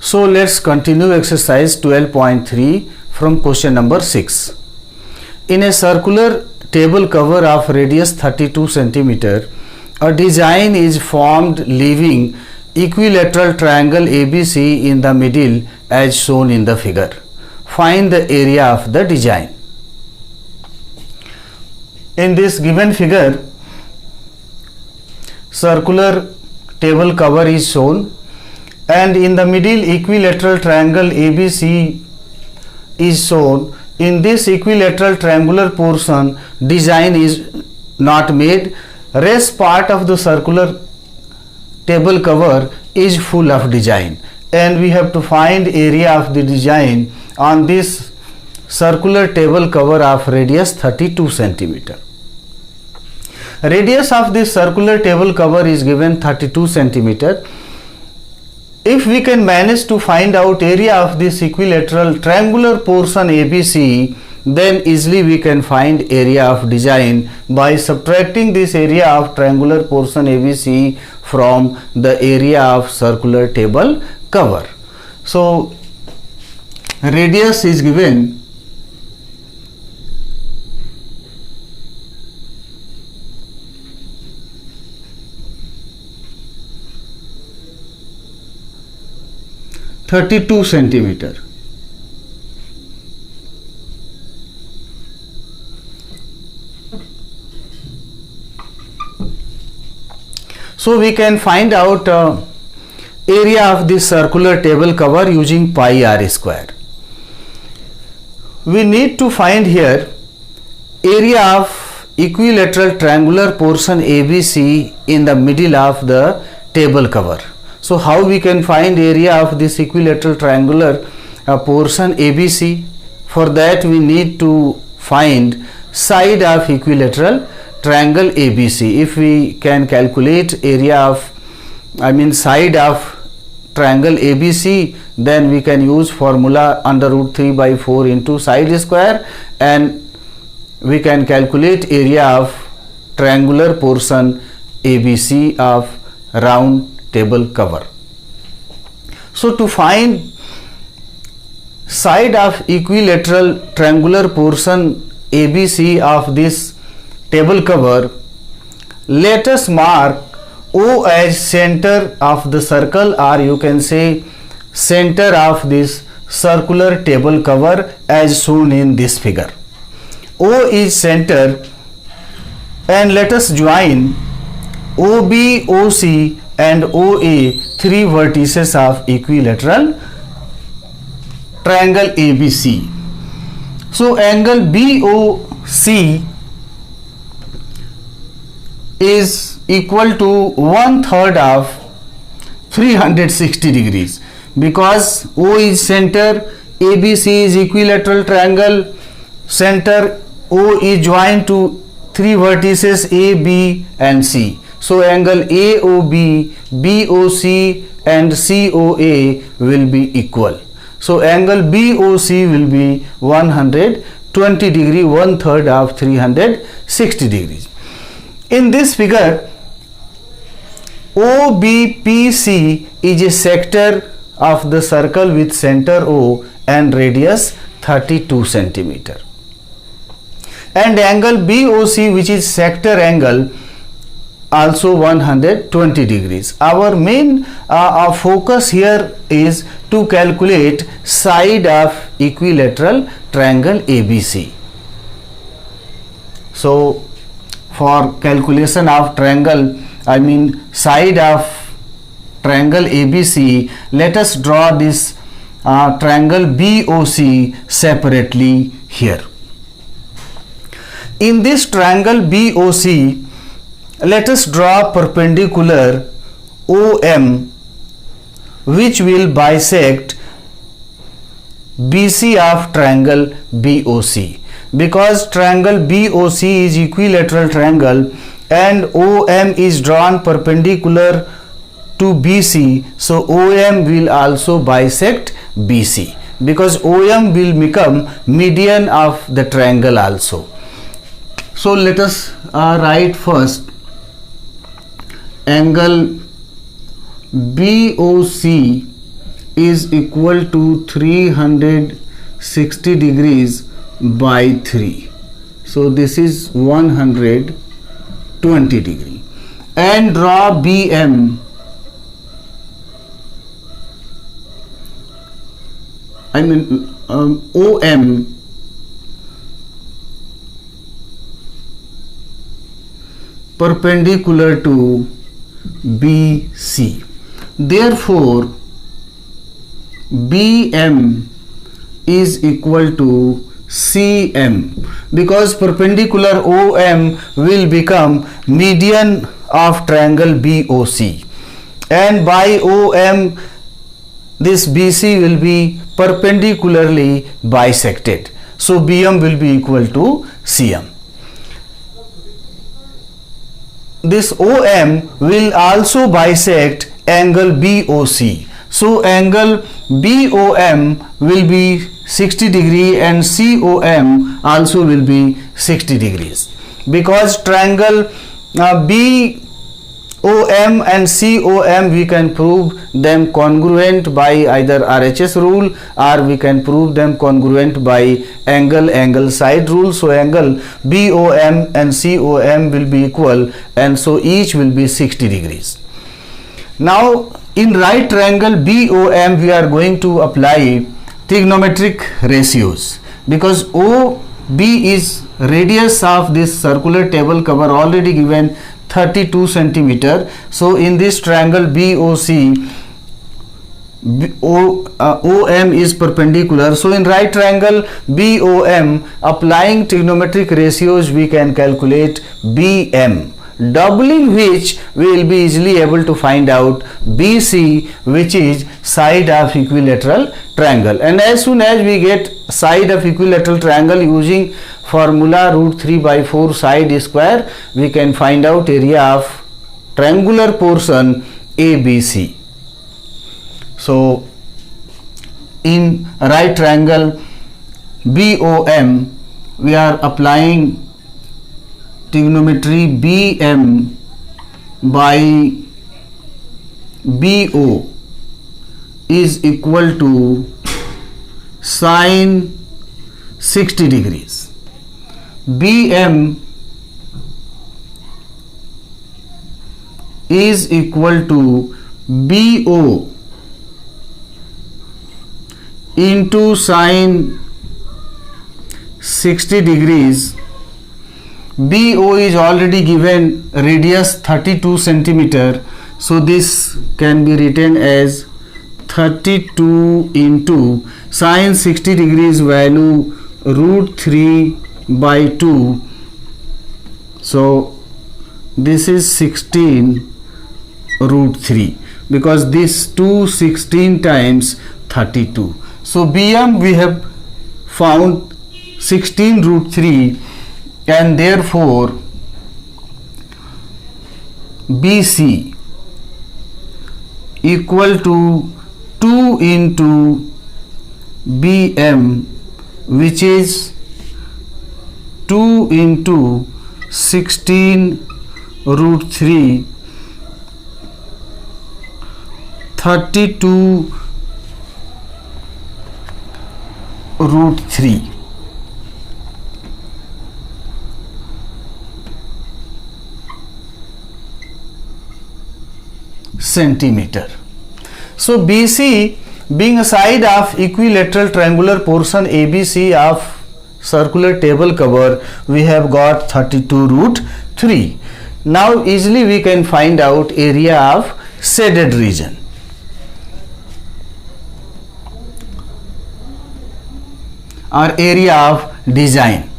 So let's continue exercise 12.3 from question number 6. In a circular table cover of radius 32 cm, a design is formed leaving equilateral triangle ABC in the middle as shown in the figure. Find the area of the design. In this given figure, circular table cover is shown, and in the middle equilateral triangle ABC is shown. In this equilateral triangular portion, design is not made. Rest part of the circular table cover is full of design, and we have to find area of the design on this circular table cover of radius 32 cm. Radius of this circular table cover is given 32 cm. If we can manage to find out area of this equilateral triangular portion ABC, then easily we can find area of design by subtracting this area of triangular portion ABC from the area of circular table cover. So radius is given 32 cm. So we can find out area of this circular table cover using pi r square. We need to find here area of equilateral triangular portion ABC in the middle of the table cover. So how we can find area of this equilateral triangular portion ABC? For that we need to find side of equilateral triangle ABC. If we can calculate area of side of triangle ABC, then we can use formula under root 3 by 4 into side square, and we can calculate area of triangular portion ABC of round table cover. So to find side of equilateral triangular portion ABC of this table cover, let us mark O as center of the circle, or you can say center of this circular table cover as shown in this figure. O is center, and let us join OB, OC and OA, three vertices of equilateral triangle ABC. So angle BOC is equal to 1/3 of 360 degrees, because O is center, ABC is equilateral triangle, center O is joined to three vertices A, B and C. So angle AOB, BOC and COA will be equal. So angle BOC will be 120 degree, 1/3 of 360 degrees. In this figure, OBPC is a sector of the circle with center O and radius 32 cm. And angle BOC, which is sector angle, also 120 degrees. Our main focus here is to calculate side of equilateral triangle ABC. So for calculation of side of triangle ABC, let us draw this triangle BOC separately here. In this triangle BOC, let us draw perpendicular OM, which will bisect BC of triangle BOC, because triangle BOC is equilateral triangle and OM is drawn perpendicular to BC, so OM will also bisect BC, because OM will become median of the triangle also. So let us write first angle BOC is equal to 360 degrees by 3. So this is 120 degree. And draw BM, OM perpendicular to BC. Therefore, BM is equal to CM, because perpendicular OM will become median of triangle BOC, and by OM this BC will be perpendicularly bisected. So BM will be equal to CM. This OM will also bisect angle BOC. So angle BOM will be 60 degree and COM also will be 60 degrees, because triangle BOM and COM we can prove them congruent by either RHS rule, or we can prove them congruent by angle side rule. So angle BOM and COM will be equal, and so each will be 60 degrees. Now in right triangle BOM we are going to apply trigonometric ratios, because OB is radius of this circular table cover already given 32 centimeter. So in this triangle BOC, OM is perpendicular. So in right triangle BOM, applying trigonometric ratios, we can calculate BM, doubling which we will be easily able to find out BC, which is side of equilateral triangle. And as soon as we get side of equilateral triangle using formula √3/4 side square, we can find out area of triangular portion ABC. So in right triangle BOM we are applying trigonometry BM by BO is equal to sine 60 degrees. BM is equal to BO into sine 60 degrees. BO is already given radius 32 centimeter, so this can be written as 32 into sine 60 degrees value √3/2. So this is 16 √3, because this 2 16 times 32. So BM we have found 16 √3, and therefore BC equal to 2 into BM, which is 2 into 16 √3, 32 √3. centimeter. So BC being a side of equilateral triangular portion ABC of circular table cover, we have got 32 √3. Now easily we can find out area of shaded region. Or area of design.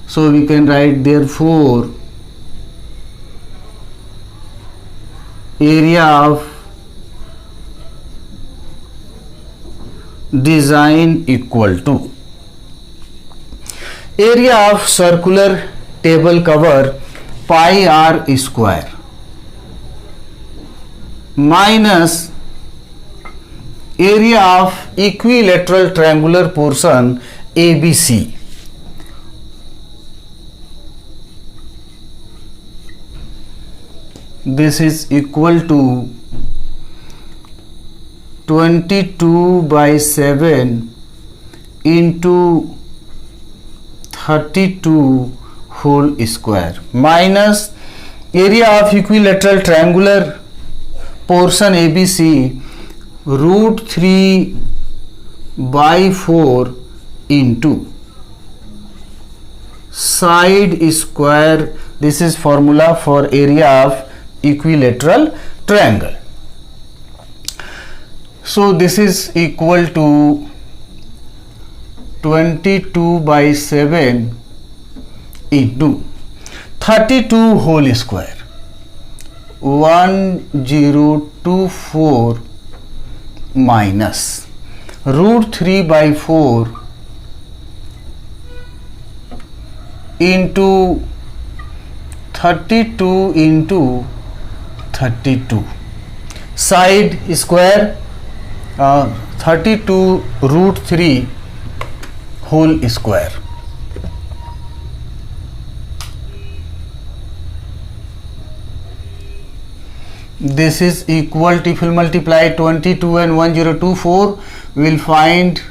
So we can write therefore area of design equal to area of circular table cover pi r square minus area of equilateral triangular portion ABC. This is equal to 22/7 into 32 whole square minus area of equilateral triangular portion ABC √3/4 into side square. This is formula for area of equilateral triangle. So this is equal to 22/7 into 32 whole square 1024 minus √3/4 into 32 into 32 side square 32 √3 whole square. This is equal to, if we multiply 22 and 1024, we will find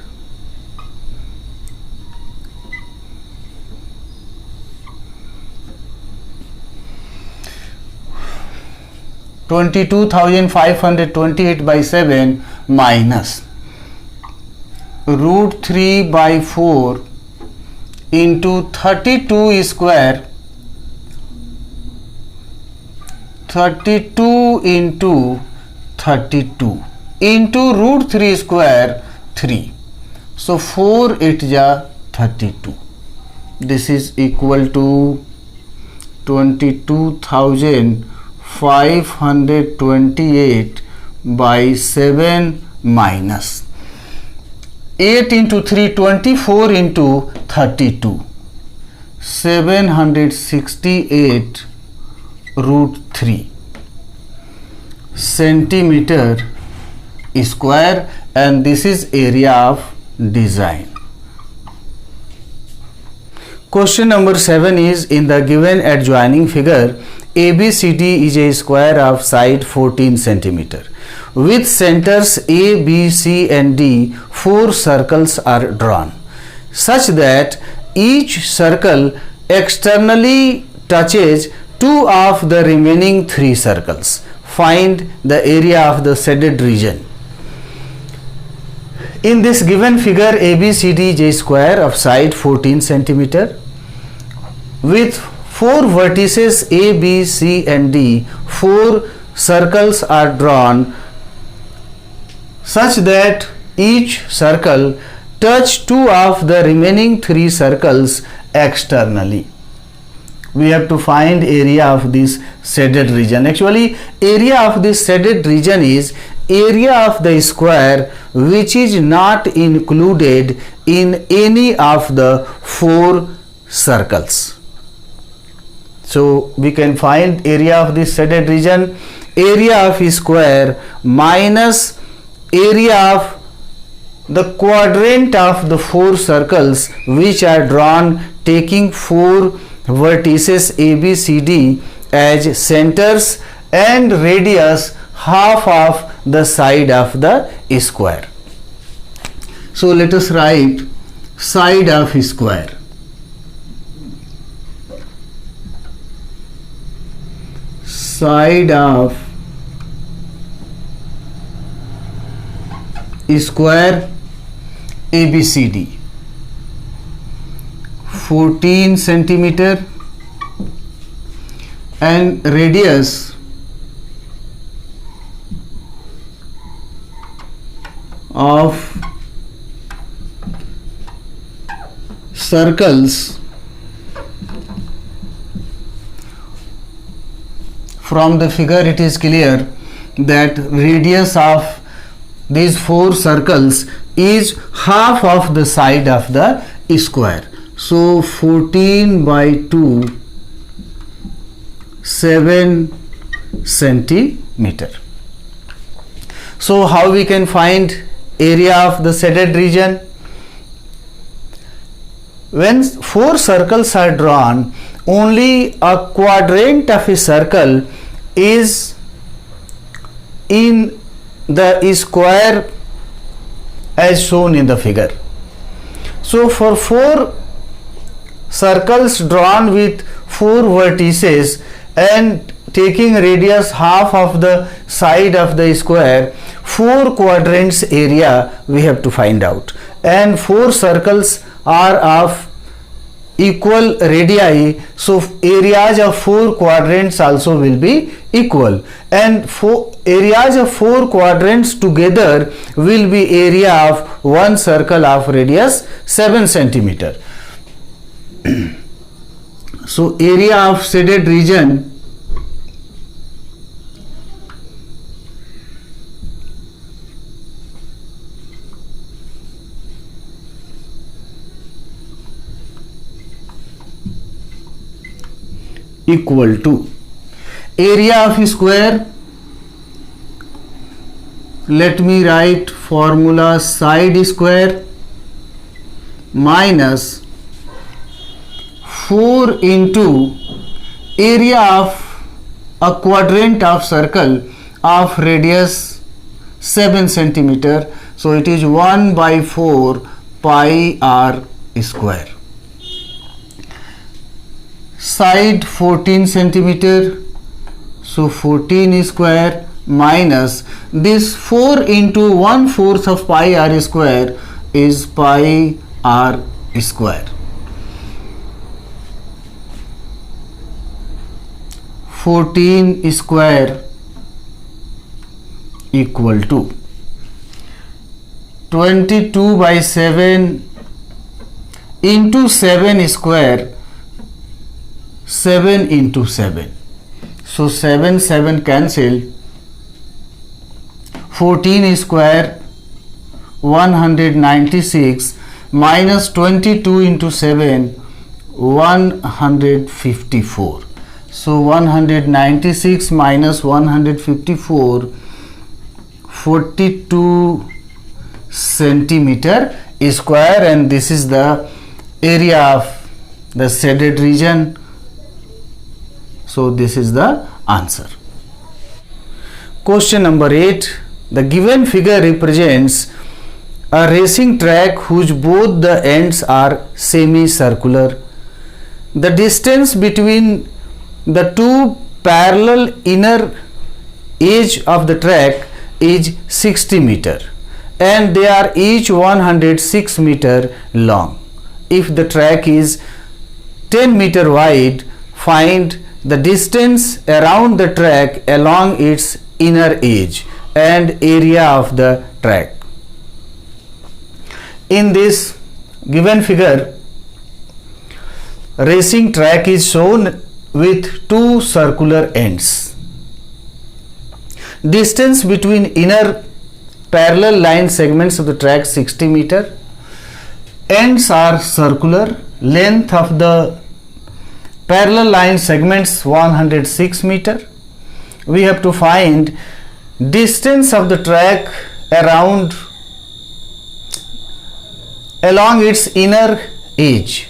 22,528/7 minus √3/4 into 32 square 32 into 32 into √3 square 3. So 4 8 ja 32. This is equal to 22,528/7 minus 8 into 3 24 into 32 768 √3 centimeter square, and this is area of design. Question number 7 is, in the given adjoining figure, ABCD is a square of side 14 centimeter. With centers A, B, C and D, 4 circles are drawn such that each circle externally touches 2 of the remaining 3 circles. Find the area of the shaded region. In this given figure, ABCD is a square of side 14 centimeter. With 4 vertices A, B, C and D, 4 circles are drawn such that each circle touch 2 of the remaining 3 circles externally. We have to find area of this shaded region. Actually, area of this shaded region is area of the square which is not included in any of the 4 circles. So we can find area of this shaded region, area of square minus area of the quadrant of the 4 circles which are drawn taking 4 vertices A, B, C, D as centers and radius half of the side of the square. So let us write side of square. Side of square ABCD 14 centimeter and radius of circles from the figure it is clear that radius of these 4 circles is half of the side of the square. So 14/2 7 centimeter. So how we can find area of the shaded region? When 4 circles are drawn, only a quadrant of a circle is in the square as shown in the figure. So for 4 circles drawn with 4 vertices and taking radius half of the side of the square, 4 quadrants area we have to find out, and 4 circles are of equal radii, so areas of 4 quadrants also will be equal, and areas of 4 quadrants together will be area of one circle of radius 7 centimeter. So area of shaded region equal to area of square. Let me write formula: side square minus 4 into area of a quadrant of circle of radius 7 centimeter. So it is 1 by 4 pi r square. Side 14 centimeter, so 14 square minus this 4 into 1/4 of pi r square is pi r square. 14 square equal to 22 by 7 into 7 square, 7 into 7. So 7 cancelled. 14 square 196 minus 22 into 7 154. So 196 minus 154, 42 centimeter square, and this is the area of the shaded region. So this is the answer. Question number 8. The given figure represents a racing track whose both the ends are semicircular. The distance between the two parallel inner edge of the track is 60 meter and they are each 106 meter long. If the track is 10 meter wide, find the distance around the track along its inner edge and area of the track. In this given figure, racing track is shown with two circular ends. Distance between inner parallel line segments of the track 60 meter. Ends are circular. Length of the parallel line segments 106 meter. We have to find distance of the track along its inner edge.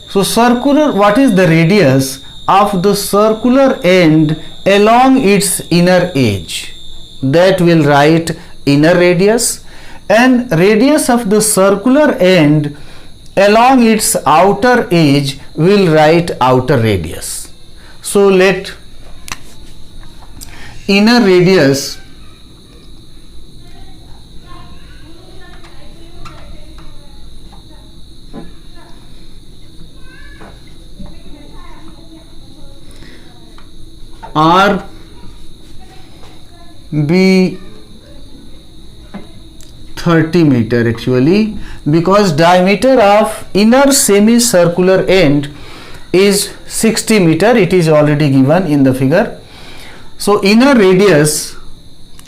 So circular, what is the radius of the circular end along its inner edge? That will write inner radius, and radius of the circular end along its outer edge will write outer radius. So let inner radius R be 30 meter actually, because diameter of inner semicircular end is 60 meter. It is already given in the figure. So inner radius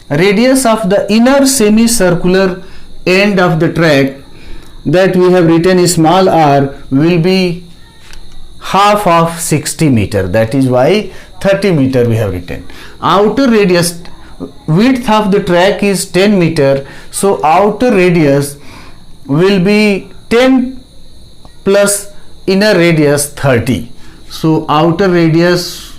of the inner semicircular end of the track, that we have written small r, will be half of 60 meter. That is why 30 meter we have written. Outer radius, width of the track is 10 meter, so outer radius will be 10 plus inner radius 30. So outer radius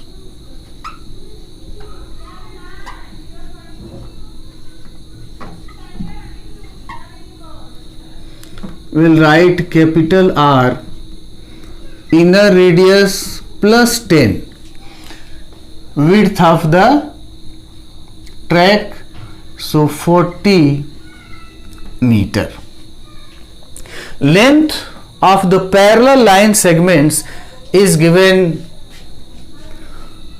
we'll write capital R, inner radius plus 10, width of the track, so 40 meter. Length of the parallel line segments is given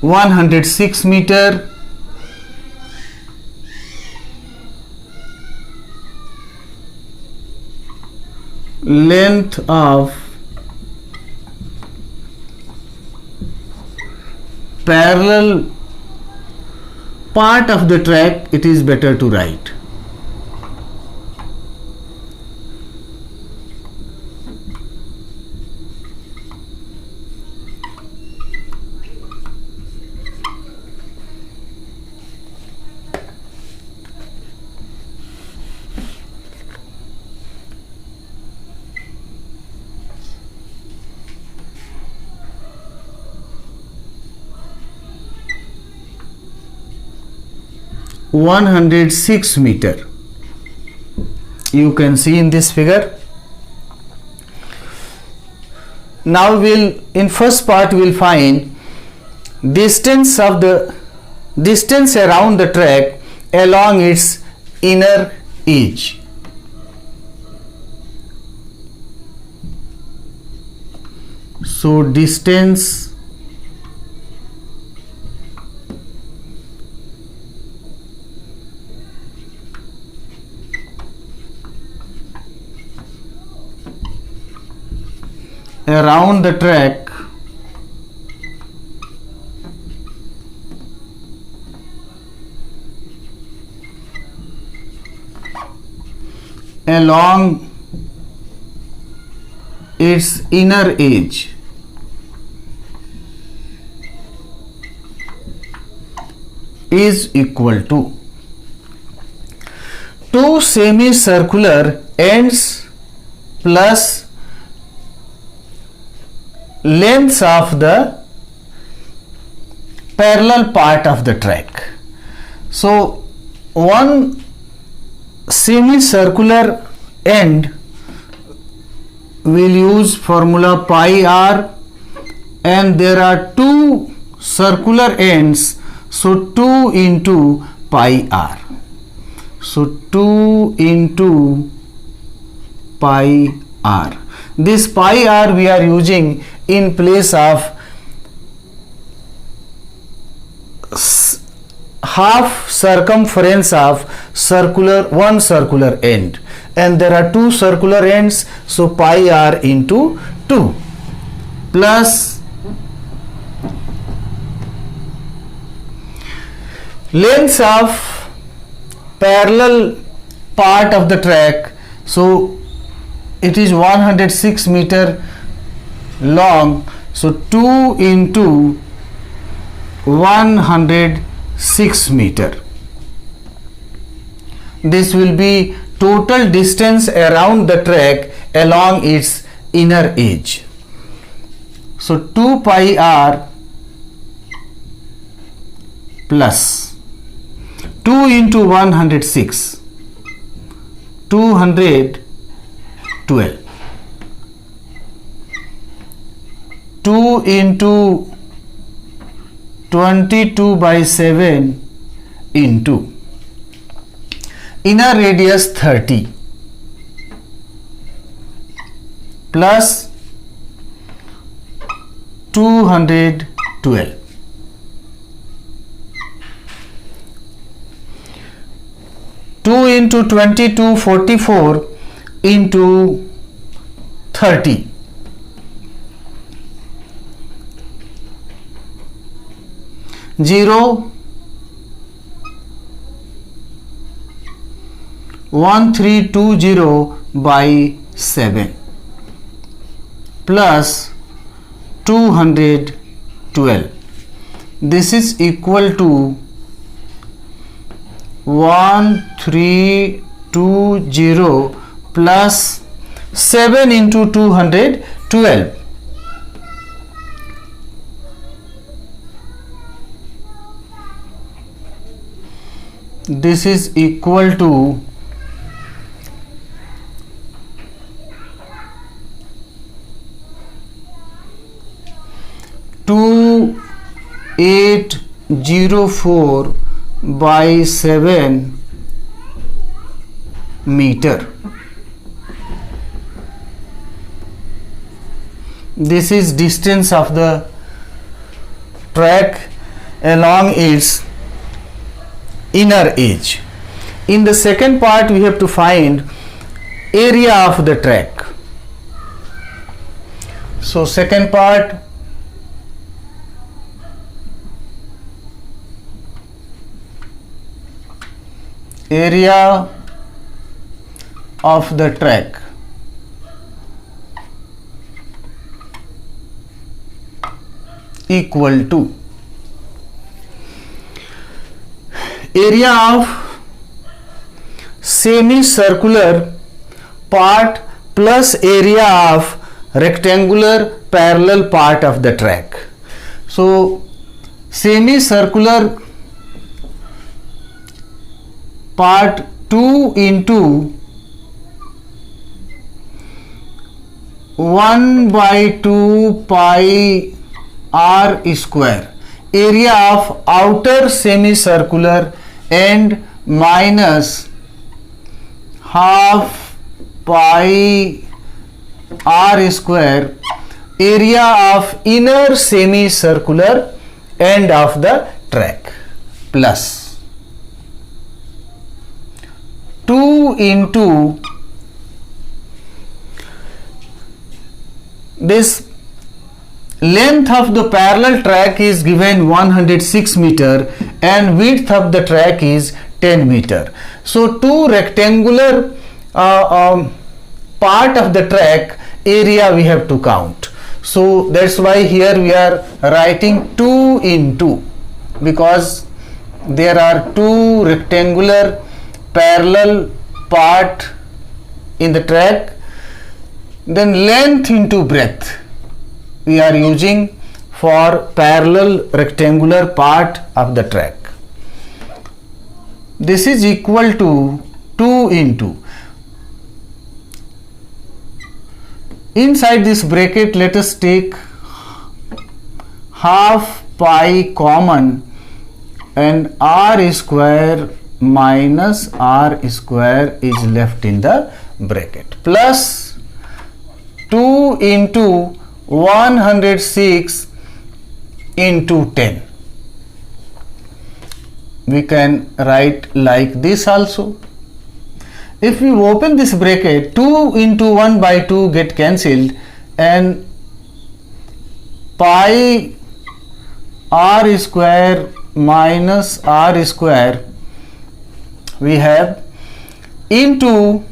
106 meter. Length of parallel part of the track, it is better to write. (106 meter). You can see in this figure. Now in first part we'll find distance around the track along its inner edge. So distance around the track along its inner edge is equal to two semicircular ends plus lengths of the parallel part of the track. So one semicircular end will use formula pi r, and there are two circular ends, so 2 into pi r. So 2 into pi r. This pi r we are using in place of half circumference of one circular end, and there are two circular ends, so pi r into 2 plus length of parallel part of the track, so it is 106 meter long, so 2 into 106 meter. This will be total distance around the track along its inner edge. So 2 pi r plus 2 into 106, 212. 2 into 22 by 7 into inner radius 30 plus 212. Two into 22, 44 into 30. 1320 by 7 plus 212. This is equal to 1320 plus 7 into 212. This is equal to 0.04 by 7 meter. This is distance of the track along its inner edge. In the second part, we have to find area of the track. So second part, area of the track. Equal to area of semicircular part plus area of rectangular parallel part of the track. So semicircular part 2 into 1 by 2 pi r square, area of outer semicircular end minus half pi r square, area of inner semicircular end of the track, plus 2 into this length of the parallel track is given 106 meter and width of the track is 10 meter. So two rectangular part of the track area we have to count. So that's why here we are writing 2 into, because there are two rectangular parallel part in the track. Then length into breadth we are using for parallel rectangular part of the track. This is equal to 2 into, inside this bracket let us take half pi common and r square minus r square is left in the bracket, plus 2 into 106 into 10. We can write like this also. If we open this bracket, 2 into 1 by 2 get cancelled and pi r square minus r square we have into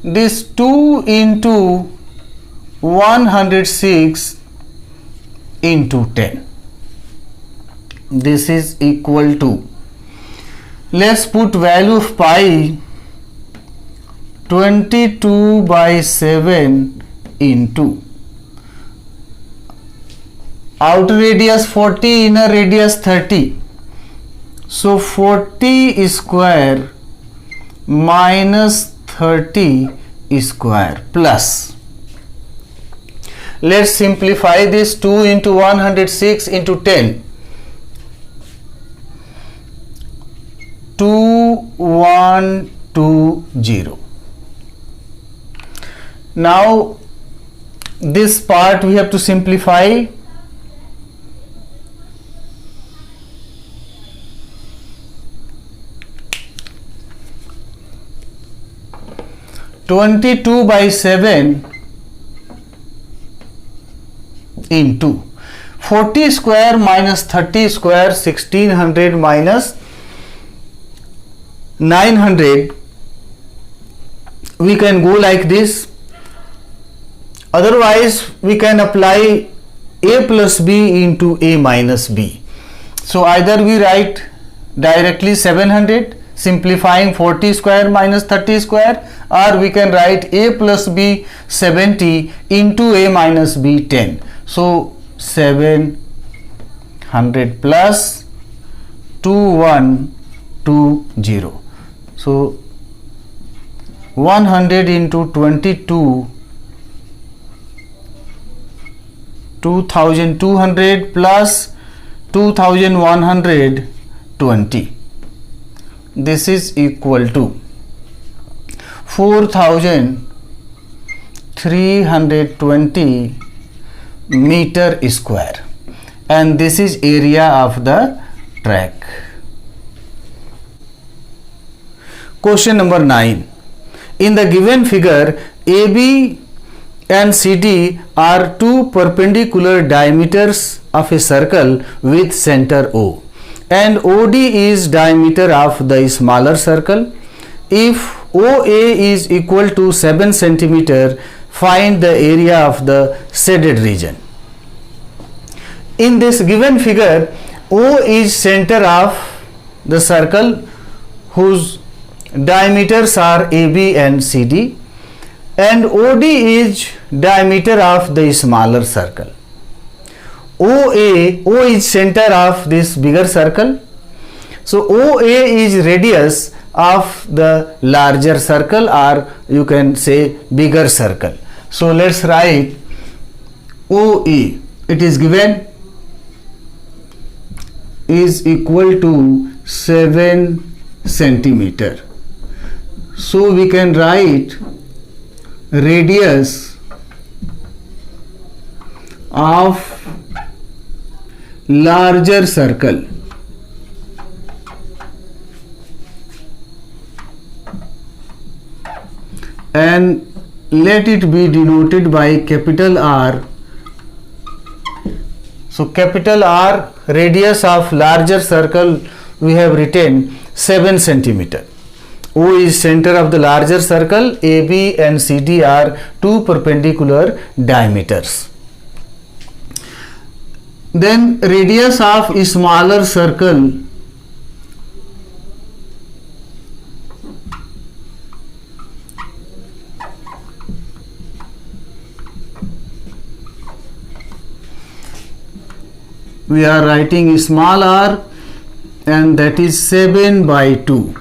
this 2 into 106 into 10. This is equal to, let's put value of pi 22 by 7 into outer radius 40, inner radius 30. So 40 square minus 30 square plus, let's simplify this, 2 into 106 into 10, 2120. Now this part we have to simplify. (22 by 7) into 40 square minus 30 square, 1600 minus 900. We can go like this. Otherwise we can apply a plus b into a minus b. So either we write directly 700 simplifying 40 square minus 30 square, or we can write a plus b 70 into a minus b 10. So 700 plus 2120. So 100 into 22, 2200 plus 2120. This is equal to 4320 meter square, and this is area of the track. Question number 9. In the given figure, AB and CD are two perpendicular diameters of a circle with center O, and OD is diameter of the smaller circle. If OA is equal to 7 cm, find the area of the shaded region. In this given figure, O is center of the circle whose diameters are AB and CD, and OD is diameter of the smaller circle. O is center of this bigger circle. So OA is radius of the larger circle, or you can say bigger circle. So let's write OA. It is given is equal to 7 centimeter. So we can write radius of larger circle and let it be denoted by capital R. So capital R, radius of larger circle, we have written 7 centimeter. O is center of the larger circle. AB and CD are two perpendicular diameters. Then radius of a smaller circle we are writing small r, and that is 7 by 2.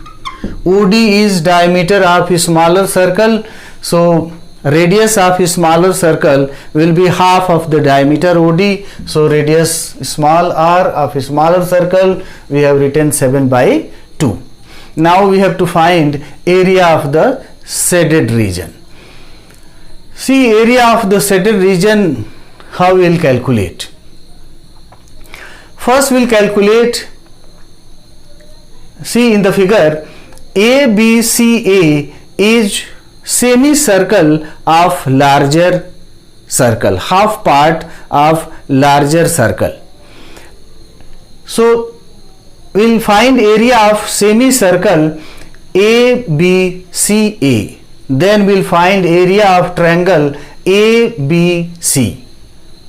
OD is diameter of a smaller circle, so radius of a smaller circle will be half of the diameter OD. So radius small r of a smaller circle, we have written 7 by 2. Now we have to find area of the shaded region. See, area of the shaded region, how we will calculate? First we will calculate, see in the figure, ABCA is semicircle of larger circle, half part of larger circle. So we will find area of semicircle ABCA. Then we will find area of triangle ABC.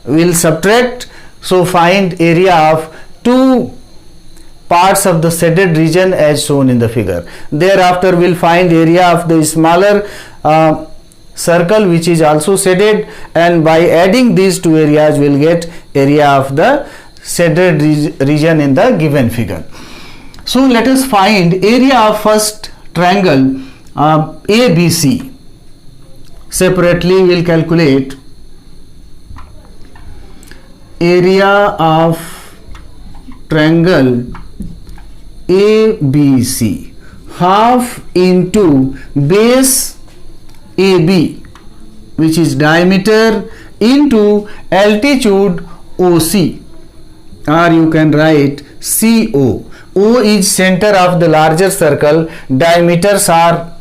We will subtract, so find area of two parts of the shaded region as shown in the figure. Thereafter we will find area of the smaller circle which is also shaded, and by adding these two areas we will get area of the shaded region in the given figure. So let us find area of first triangle ABC. Separately we will calculate area of triangle ABC, half into base AB, which is diameter, into altitude OC, or you can write CO. O is center of the larger circle, diameters are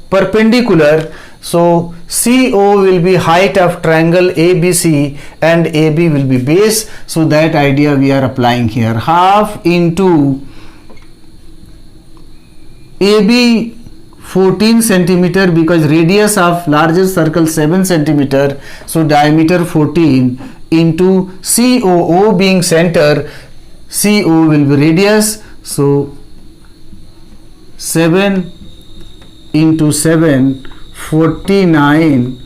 perpendicular, so CO will be height of triangle ABC and AB will be base. So that idea we are applying here. Half into AB 14 centimeter, because radius of larger circle 7 centimeter, so diameter 14, into COO being center, CO will be radius, so 7 into 7, 49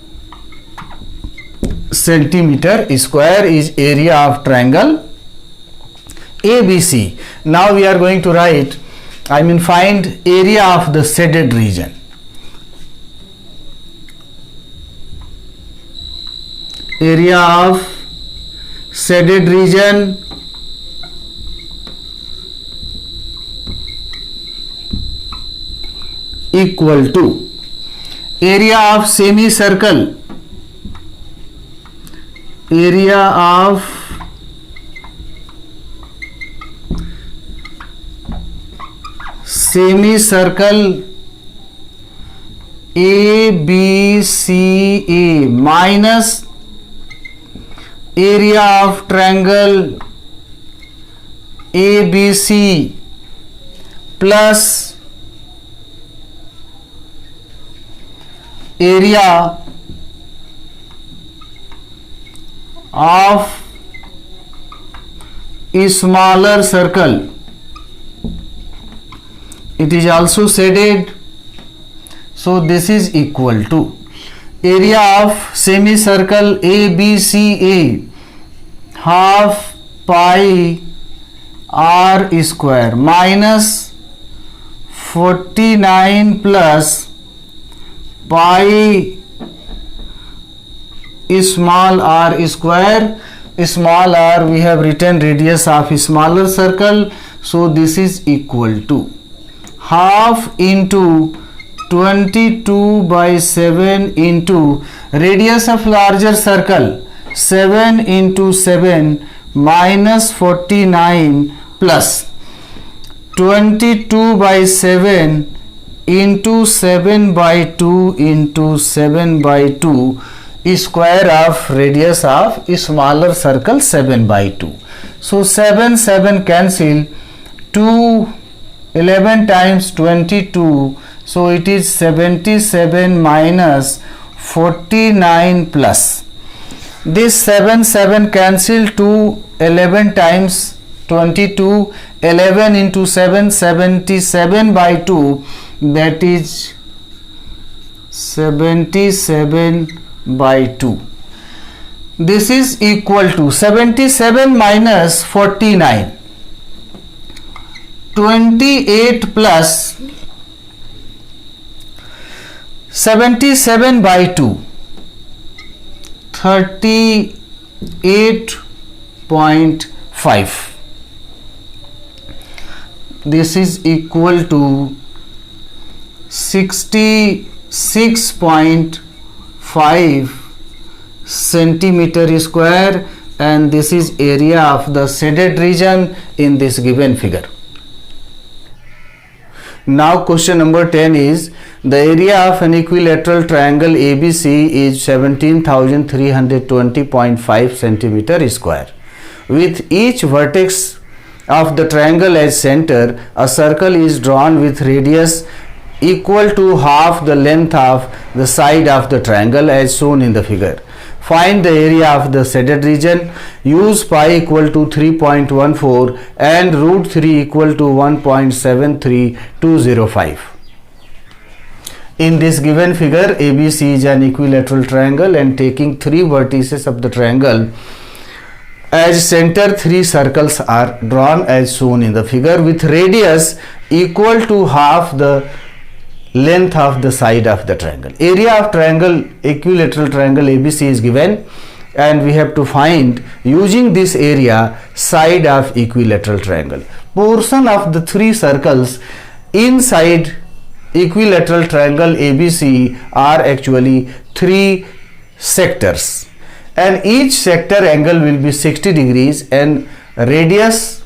centimeter square is area of triangle ABC. Now we are going to write, find area of the shaded region. Area of shaded region equal to area of semicircle, area of semicircle ABCA minus area of triangle ABC plus area of a smaller circle. It is also shaded, so this is equal to area of semicircle ABCA half pi r square minus 49 plus pi small r square. Small r, we have written radius of a smaller circle, so this is equal to half into 22 by 7 into radius of larger circle 7 into 7 minus 49 plus 22 by 7 into 7 by 2 into 7 by 2 square of radius of smaller circle 7 by 2. So 7 cancel, 2 11 times 22, so it is 77 minus 49 plus this 7 cancel, 2 11 times 22, 11 into 7 77 by 2, that is 77 by 2. This is equal to 77 minus 49, 28 plus 77 by 2, 38.5. This is equal to 66.5 centimeter square, and this is area of the shaded region in this given figure. Now question number 10 is the area of an equilateral triangle ABC is 17,320.5 centimeter square. With each vertex of the triangle as center, a circle is drawn with radius equal to half the length of the side of the triangle as shown in the figure. Find the area of the shaded region. Use pi equal to 3.14 and root 3 equal to 1.73205. In this given figure, ABC is an equilateral triangle, and taking three vertices of the triangle as center, three circles are drawn as shown in the figure with radius equal to half the length of the side of the triangle. Area of triangle, equilateral triangle ABC is given, and we have to find using this area side of equilateral triangle. Portion of the three circles inside equilateral triangle ABC are actually three sectors, and each sector angle will be 60 degrees, and radius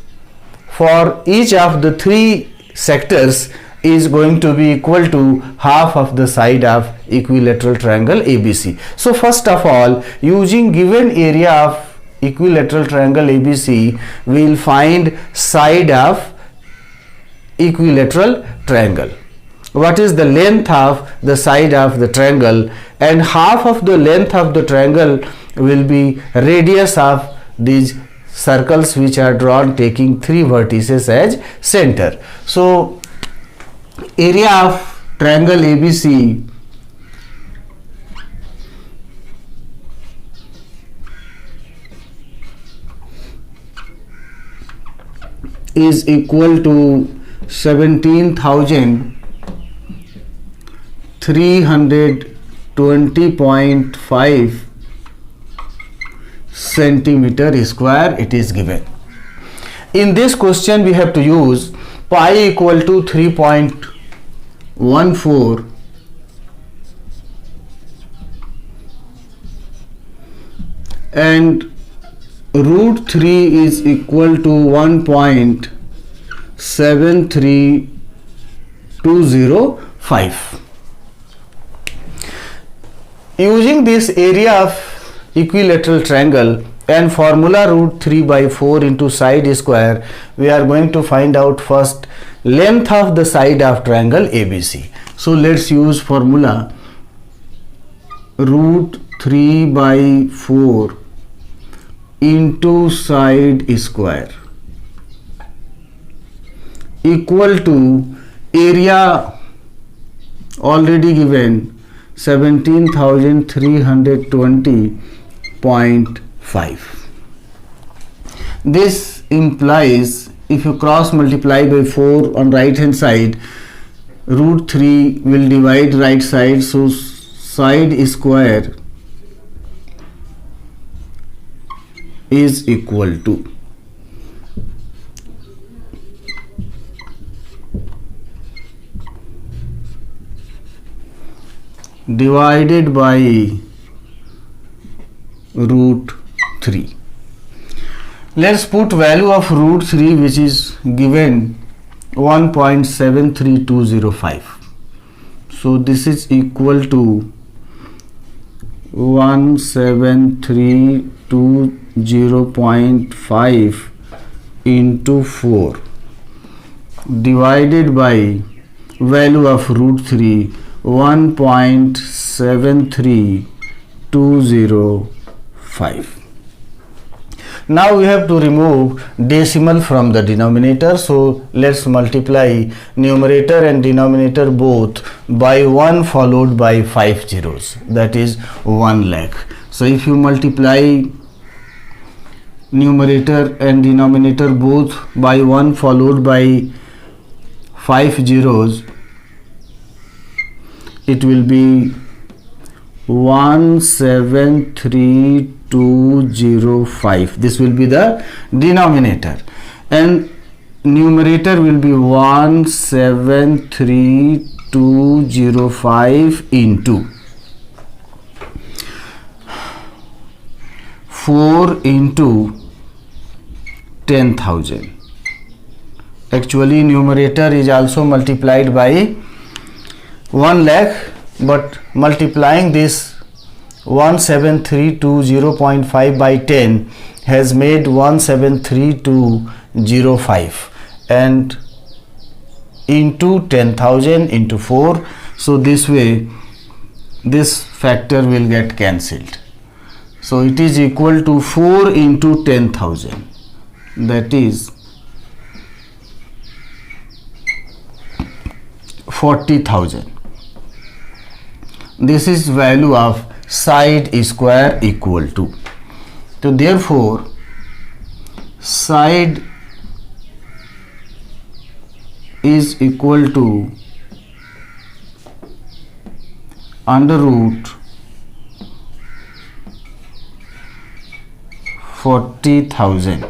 for each of the three sectors is going to be equal to half of the side of equilateral triangle ABC. So first of all, using given area of equilateral triangle ABC, we will find side of equilateral triangle. What is the length of the side of the triangle, and half of the length of the triangle will be radius of these circles which are drawn taking three vertices as center. So area of triangle ABC is equal to 17,320.5 centimeter square. It is given. In this question we have to use pi equal to 3.14 14 and root 3 is equal to 1.73205. Using this area of equilateral triangle and formula root 3 by 4 into side square, we are going to find out first length of the side of triangle ABC. So let's use formula root 3 by 4 into side square equal to area already given 17,320.5. This implies if you cross multiply by 4 on right hand side, root 3 will divide right side, so side square is equal to divided by root 3. Let's put value of root 3, which is given 1.73205. So this is equal to 17320.5 into 4 divided by value of root 3 1.73205. Now we have to remove decimal from the denominator, so let's multiply numerator and denominator both by 1 followed by 5 zeros, that is 1 lakh. So if you multiply numerator and denominator both by 1 followed by 5 zeros, it will be 173,205. This will be the denominator and numerator will be 173,205 into 4 into 10,000. Actually numerator is also multiplied by 1 lakh, but multiplying this 17320.5 by 10 has made 173,205 and into 10,000 into 4. So this way this factor will get cancelled. So it is equal to 4 into 10,000, that is 40,000. This is value of side square equal to. So therefore side is equal to under root 40,000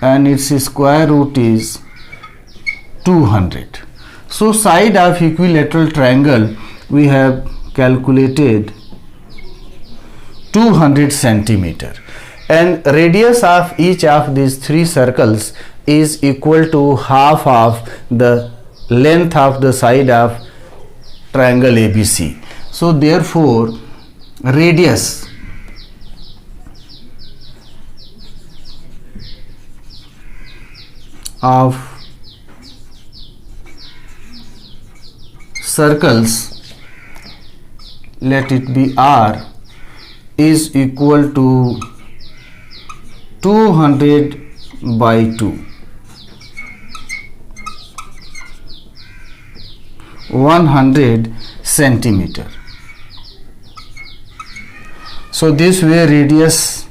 and its square root is 200. So side of equilateral triangle we have calculated 200 centimeter and radius of each of these three circles is equal to half of the length of the side of triangle ABC. So therefore radius of circles, let it be R, is equal to 200 by 2, 100 centimeter. So this way radius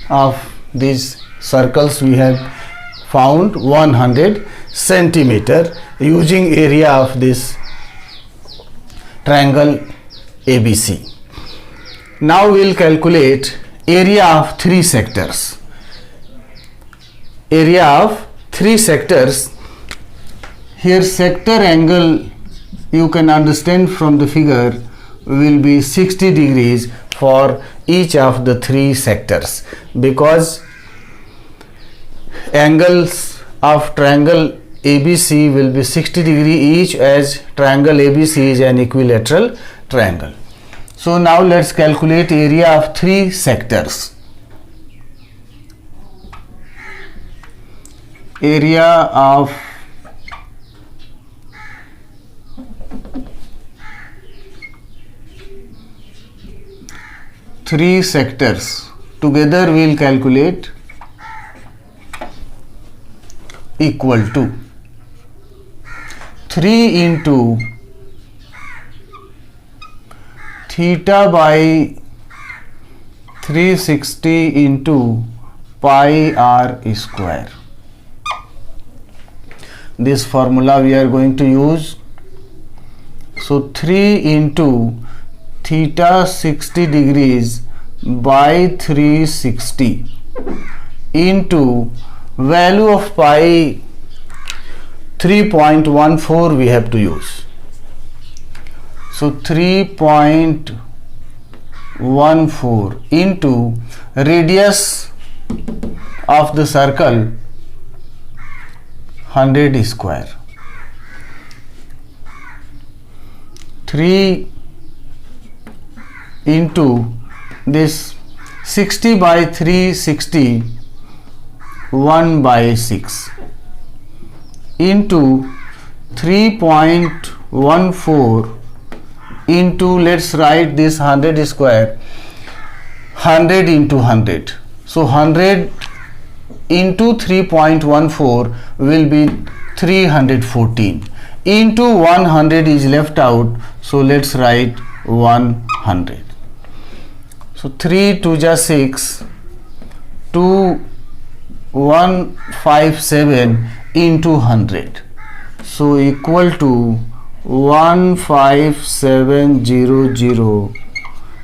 of these circles we have found 100 centimeter using area of this triangle ABC. Now we will calculate area of three sectors. Area of three sectors, here sector angle, you can understand from the figure, will be 60 degrees for each of the three sectors, because angles of triangle ABC will be 60 degree each, as triangle ABC is an equilateral triangle. So now let's calculate area of three sectors. Area of three sectors together we'll calculate equal to 3 into theta by 360 into pi r square. This formula we are going to use. So 3 into theta 60 degrees by 360 into value of pi 3.14 we have to use. So 3.14 into radius of the circle 100 square. 3 into this 60 by 360, 1 by 6 into 3.14 into, let's write this 100 square, 100 into 100. So 100 into 3.14 will be 314 into 100 is left out, so let's write 100. So 3 to just 6, 2157 into 100, so equal to 15700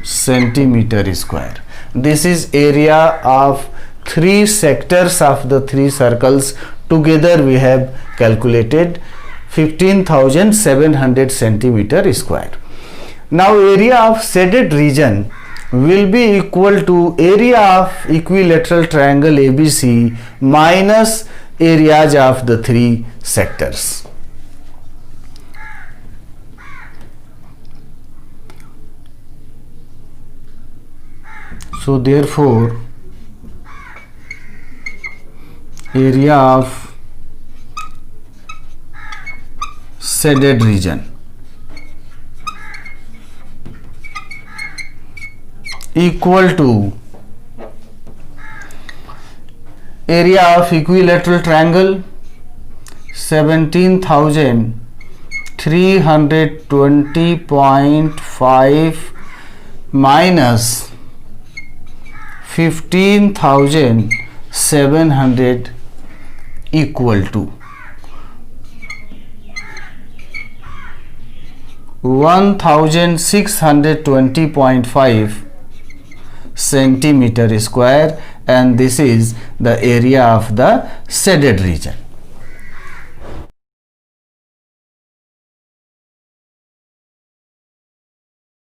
centimeter square. This is area of three sectors of the three circles. Together we have calculated 15,700 centimeter square. Now area of shaded region will be equal to area of equilateral triangle ABC minus areas of the three sectors. So therefore area of shaded region equal to area of equilateral triangle 17,320.5 minus 15,700 equal to 1620.5 centimeter square, and this is the area of the shaded region.